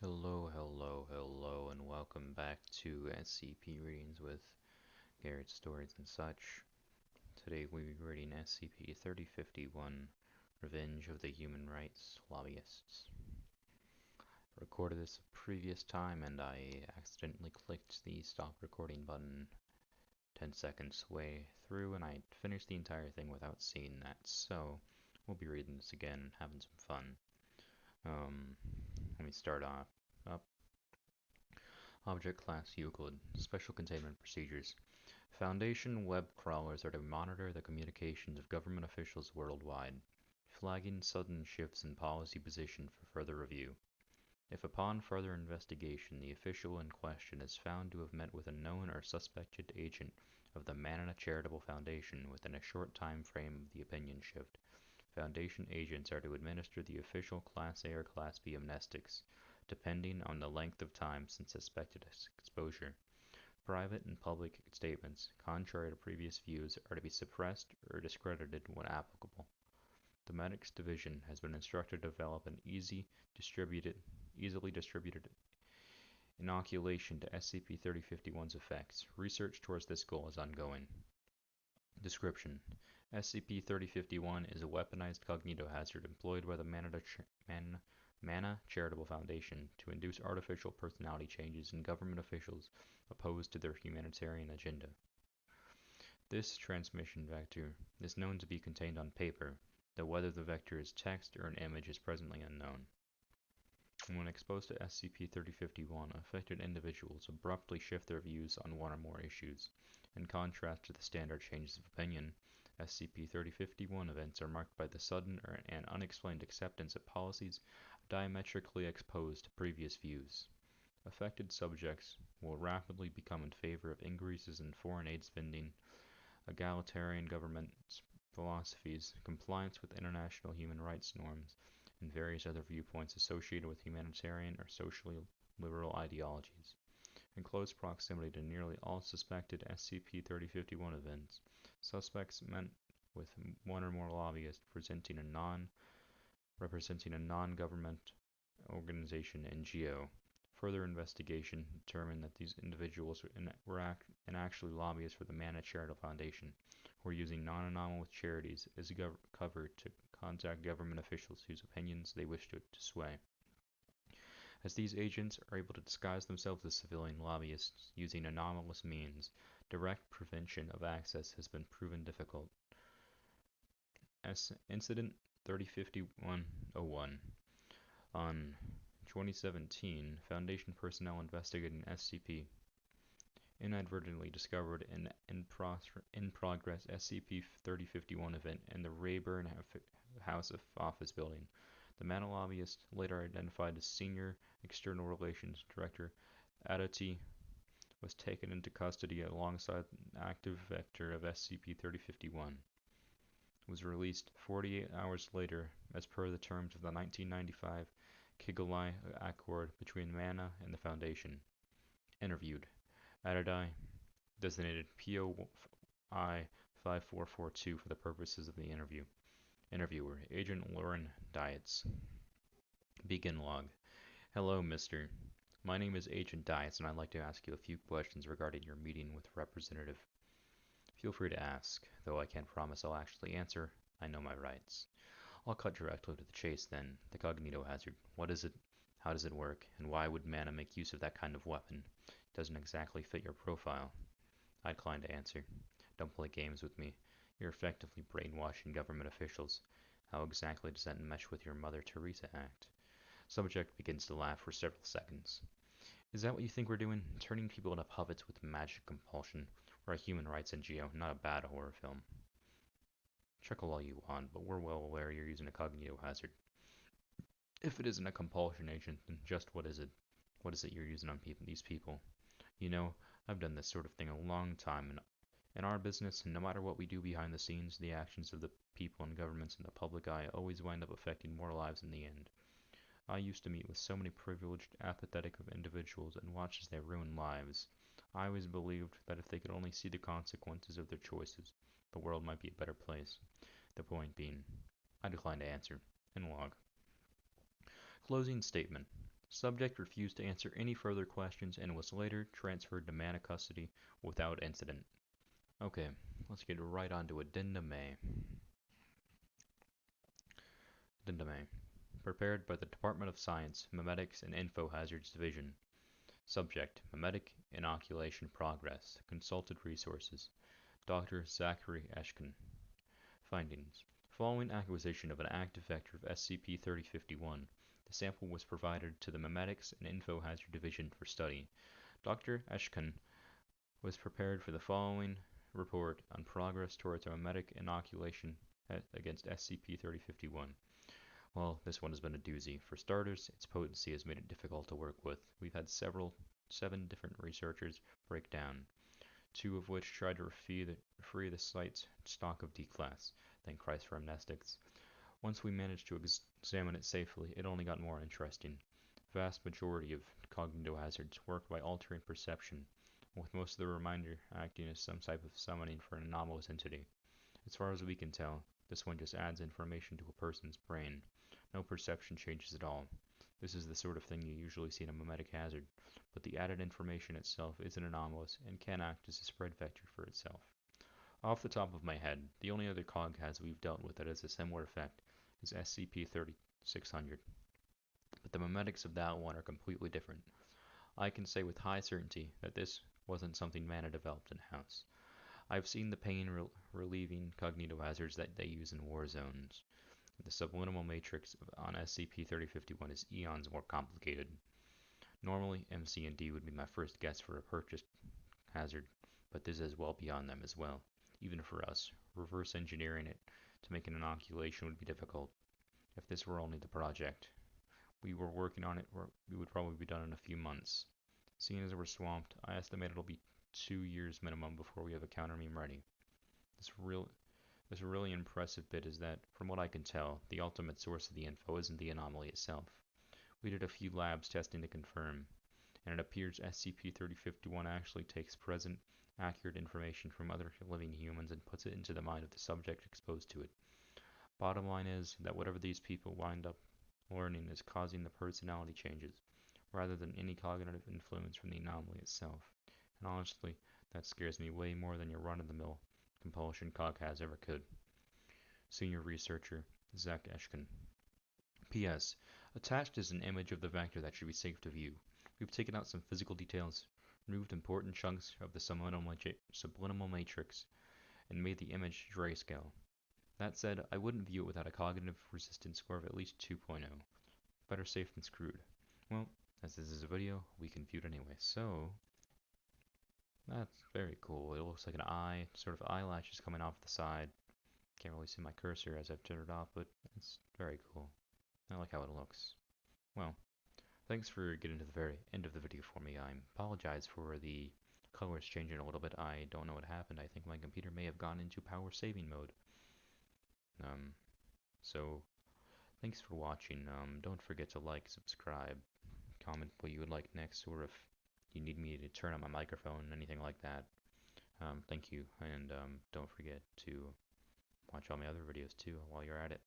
Hello, and welcome back to SCP Readings with Garrett Stories and such. Today we'll be reading SCP-3051 Revenge of the Human Rights Lobbyists. I recorded this a previous time and I accidentally clicked the stop recording button 10 seconds way through and I finished the entire thing without seeing that, so we'll be reading this again and having some fun. Let me start off. Object Class Euclid. Special Containment Procedures. Foundation web crawlers are to monitor the communications of government officials worldwide, flagging sudden shifts in policy position for further review. If upon further investigation the official in question is found to have met with a known or suspected agent of the Manana Charitable Foundation within a short time frame of the opinion shift, Foundation agents are to administer the official Class A or Class B amnestics, depending on the length of time since suspected exposure. Private and public statements, contrary to previous views, are to be suppressed or discredited when applicable. The Medics Division has been instructed to develop an easily distributed inoculation to SCP-3051's effects. Research towards this goal is ongoing. Description: SCP-3051 is a weaponized cognitohazard employed by the Mana Charitable Foundation to induce artificial personality changes in government officials opposed to their humanitarian agenda. This transmission vector is known to be contained on paper, though whether the vector is text or an image is presently unknown. When exposed to SCP-3051, affected individuals abruptly shift their views on one or more issues. In contrast to the standard changes of opinion, SCP-3051 events are marked by the sudden and unexplained acceptance of policies diametrically opposed to previous views. Affected subjects will rapidly become in favor of increases in foreign aid spending, egalitarian government philosophies, compliance with international human rights norms, and various other viewpoints associated with humanitarian or socially liberal ideologies. In close proximity to nearly all suspected SCP-3051 events, suspects met with one or more lobbyists representing a non-government organization (NGO). Further investigation determined that these individuals were actually lobbyists for the Mana Charitable Foundation, who were using non-anomalous charities as cover to contact government officials whose opinions they wish to sway. As these agents are able to disguise themselves as civilian lobbyists using anomalous means, direct prevention of access has been proven difficult. Incident 3051-01. On 2017, Foundation personnel investigating SCP inadvertently discovered an in-progress SCP-3051 event in the Rayburn House Office building. The Mana lobbyist, later identified as Senior External Relations Director Adoti, was taken into custody alongside an active vector of SCP-3051. Was released 48 hours later as per the terms of the 1995 Kigali Accord between Mana and the Foundation. Interviewed: Adadi, designated POI 5442 for the purposes of the interview. Interviewer: Agent Lauren Dietz. Begin log. Hello, Mr. My name is Agent Dietz, and I'd like to ask you a few questions regarding your meeting with Representative. Feel free to ask, though I can't promise I'll actually answer. I know my rights. I'll cut directly to the chase then. The cognitohazard. What is it? How does it work? And why would Mana make use of that kind of weapon? It doesn't exactly fit your profile. I decline to answer. Don't play games with me. You're effectively brainwashing government officials. How exactly does that mesh with your Mother Teresa act? Subject begins to laugh for several seconds. Is that what you think we're doing? Turning people into puppets with magic compulsion? We're a human rights NGO, not a bad horror film. Chuckle all you want, but we're well aware you're using a cognitohazard. If it isn't a compulsion agent, then just what is it? What is it you're using on these people? You know, I've done this sort of thing a long time in our business, and no matter what we do behind the scenes, the actions of the people and governments in the public eye always wind up affecting more lives in the end. I used to meet with so many privileged, apathetic individuals and watch as they ruin lives. I always believed that if they could only see the consequences of their choices, the world might be a better place. The point being, I decline to answer. In log. Closing statement. Subject refused to answer any further questions and was later transferred to mana custody without incident. Okay, let's get right on to Addendum A. Addendum A. Prepared by the Department of Science, Memetics, and Info Hazards Division. Subject: Memetic inoculation progress. Consulted resources: Dr. Zachary Eshkin. Findings: following acquisition of an active vector of SCP-3051, the sample was provided to the Memetics and Info Hazard Division for study. Dr. Eshkin was prepared for the following report on progress towards a memetic inoculation against SCP-3051. Well, this one has been a doozy. For starters, its potency has made it difficult to work with. We've had 7 different researchers break down, 2 of which tried to free the site's stock of D-Class, then cries for amnestics. Once we managed to examine it safely, it only got more interesting. The vast majority of cognitohazards work by altering perception, with most of the remainder acting as some type of summoning for an anomalous entity. As far as we can tell, this one just adds information to a person's brain. No perception changes at all. This is the sort of thing you usually see in a memetic hazard, but the added information itself isn't anomalous and can act as a spread vector for itself. Off the top of my head, the only other cog-haz we've dealt with that has a similar effect is SCP-3600, but the memetics of that one are completely different. I can say with high certainty that this wasn't something Mana developed in-house. I've seen the pain-relieving cognitohazards that they use in war zones. The subliminal matrix on SCP-3051 is eons more complicated. Normally, MC and D would be my first guess for a purchased hazard, but this is well beyond them as well. Even for us, reverse engineering it to make an inoculation would be difficult. If this were only the project we were working on it, we would probably be done in a few months. Seeing as we're swamped, I estimate it'll be 2 years minimum before we have a counter meme ready. This really impressive bit is that, from what I can tell, the ultimate source of the info isn't the anomaly itself. We did a few labs testing to confirm, and it appears SCP-3051 actually takes present, accurate information from other living humans and puts it into the mind of the subject exposed to it. Bottom line is that whatever these people wind up learning is causing the personality changes, rather than any cognitive influence from the anomaly itself. And honestly, that scares me way more than your run-of-the-mill compulsion cog-haz ever could. Senior Researcher, Zach Eshkin. P.S. Attached is an image of the vector that should be safe to view. We've taken out some physical details, removed important chunks of the subliminal matrix, and made the image grayscale. That said, I wouldn't view it without a cognitive resistance score of at least 2.0. Better safe than screwed. Well, as this is a video, we can view it anyway, so that's very cool. It looks like an eye, sort of eyelashes coming off the side. Can't really see my cursor as I've turned it off, but it's very cool. I like how it looks. Well, thanks for getting to the very end of the video for me. I apologize for the colors changing a little bit. I don't know what happened. I think my computer may have gone into power saving mode. So thanks for watching. Don't forget to like, subscribe, comment what you would like next, or if you need me to turn on my microphone, anything like that. Thank you, and don't forget to watch all my other videos too while you're at it.